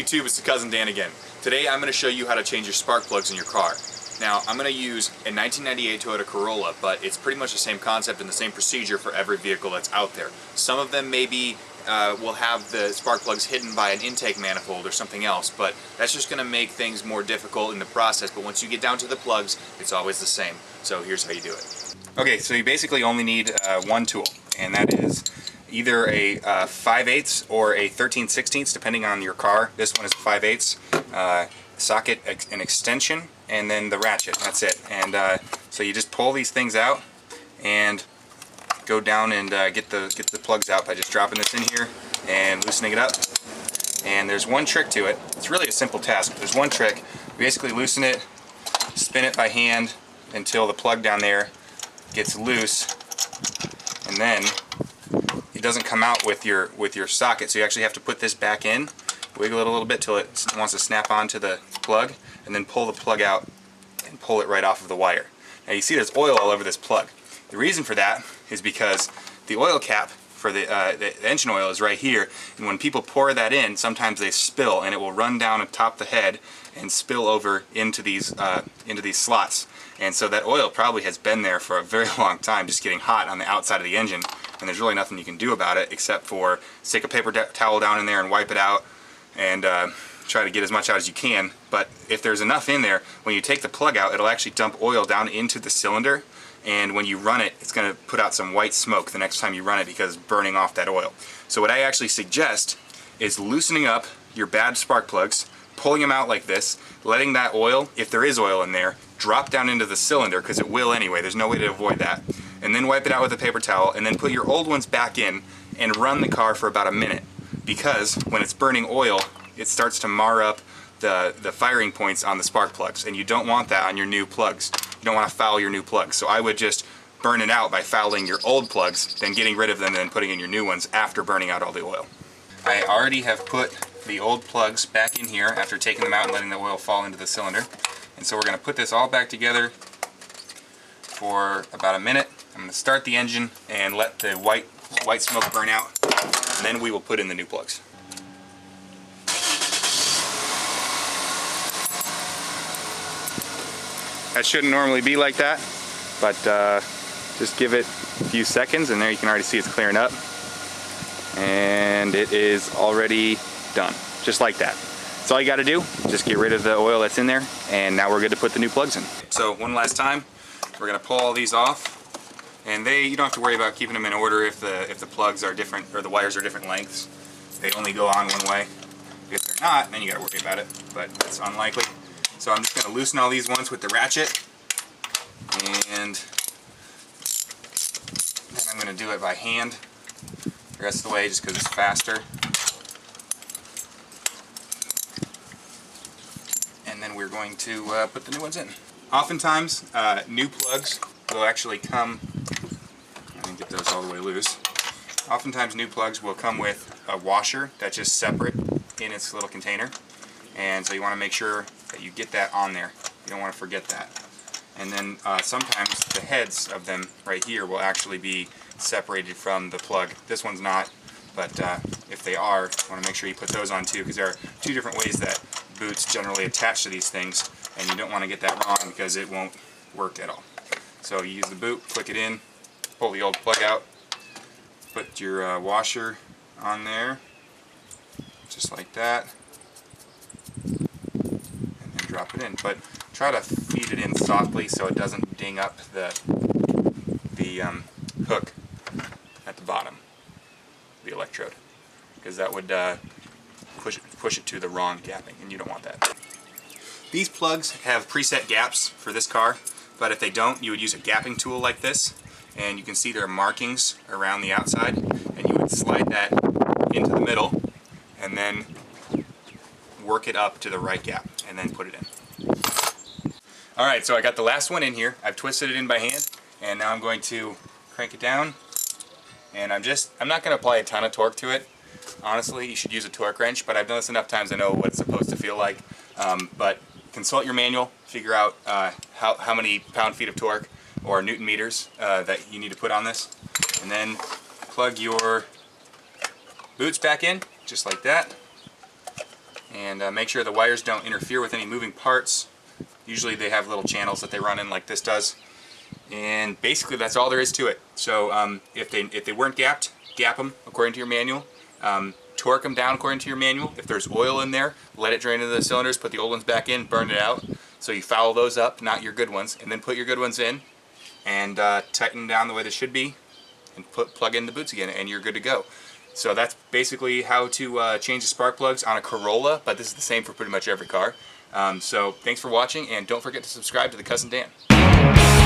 YouTube, it's the Cousin Dan again. Today I'm going to show you how to change your spark plugs in your car. Now I'm going to use a 1998 Toyota Corolla, but it's pretty much the same concept and the same procedure for every vehicle that's out there. Some of them maybe will have the spark plugs hidden by an intake manifold or something else, but that's just going to make things more difficult in the process. But once you get down to the plugs, it's always the same. So here's how you do it. Okay, so you basically only need one tool, and that is either a 5/8 or a 13/16, depending on your car. This one is a 5/8. Socket, an extension, and then the ratchet. That's it. And so you just pull these things out and go down and get the plugs out by just dropping this in here and loosening it up. And there's one trick to it. It's really a simple task. There's one trick. You basically loosen it, spin it by hand until the plug down there gets loose, and then it doesn't come out with your socket. So you actually have to put this back in, wiggle it a little bit till it wants to snap onto the plug, and then pull the plug out and pull it right off of the wire. Now you see there's oil all over this plug. The reason for that is because the oil cap for the engine oil is right here, and when people pour that in, sometimes they spill, and it will run down atop the head and spill over into these slots. And so that oil probably has been there for a very long time, just getting hot on the outside of the engine, and there's really nothing you can do about it except for stick a paper towel down in there and wipe it out and try to get as much out as you can. But if there's enough in there, when you take the plug out, it'll actually dump oil down into the cylinder, and when you run it, it's going to put out some white smoke the next time you run it because it's burning off that oil. So what I actually suggest is loosening up your bad spark plugs, pulling them out like this, letting that oil, if there is oil in there, drop down into the cylinder, because it will anyway, there's no way to avoid that, and then wipe it out with a paper towel, and then put your old ones back in and run the car for about a minute, because when it's burning oil, it starts to mar up the firing points on the spark plugs, and you don't want that on your new plugs. You don't want to foul your new plugs. So I would just burn it out by fouling your old plugs, then getting rid of them, and then putting in your new ones after burning out all the oil. I already have put the old plugs back in here after taking them out and letting the oil fall into the cylinder. And so we're going to put this all back together for about a minute. I'm going to start the engine and let the white smoke burn out, and then we will put in the new plugs. That shouldn't normally be like that, but just give it a few seconds, and there you can already see it's clearing up. And it is already done, just like that. That's all you got to do. Just get rid of the oil that's in there, and now we're good to put the new plugs in. So one last time, we're going to pull all these off, and you don't have to worry about keeping them in order if the plugs are different or the wires are different lengths. They only go on one way. If they're not, then you got to worry about it, but that's unlikely. So I'm just going to loosen all these ones with the ratchet, and then I'm going to do it by hand the rest of the way just because it's faster. And then we're going to put the new ones in. Oftentimes, new plugs will actually come, let me get those all the way loose. Oftentimes new plugs will come with a washer that's just separate in its little container. And so you want to make sure that you get that on there. You don't want to forget that. And then sometimes the heads of them right here will actually be separated from the plug. This one's not, but if they are, you want to make sure you put those on too, because there are two different ways that boots generally attach to these things, and you don't want to get that wrong because it won't work at all. So you use the boot, click it in, pull the old plug out, put your washer on there, just like that, drop it in, but try to feed it in softly so it doesn't ding up the hook at the bottom, the electrode, because that would push it to the wrong gapping, and you don't want that. These plugs have preset gaps for this car, but if they don't, you would use a gapping tool like this, and you can see there are markings around the outside, and you would slide that into the middle, and then work it up to the right gap, and then put it in. Alright, so I got the last one in here. I've twisted it in by hand, and now I'm going to crank it down, and I'm not going to apply a ton of torque to it. Honestly, you should use a torque wrench, but I've done this enough times I know what it's supposed to feel like. But consult your manual, figure out how many pound-feet of torque or newton meters that you need to put on this, and then plug your boots back in, just like that. And make sure the wires don't interfere with any moving parts. Usually they have little channels that they run in like this does. And basically that's all there is to it. So if they weren't gapped, gap them according to your manual. Torque them down according to your manual. If there's oil in there, let it drain into the cylinders, put the old ones back in, burn it out. So you foul those up, not your good ones, and then put your good ones in and tighten down the way they should be and plug in the boots again, and you're good to go. So that's basically how to change the spark plugs on a Corolla, but this is the same for pretty much every car. So thanks for watching, and don't forget to subscribe to The Cousin Dan.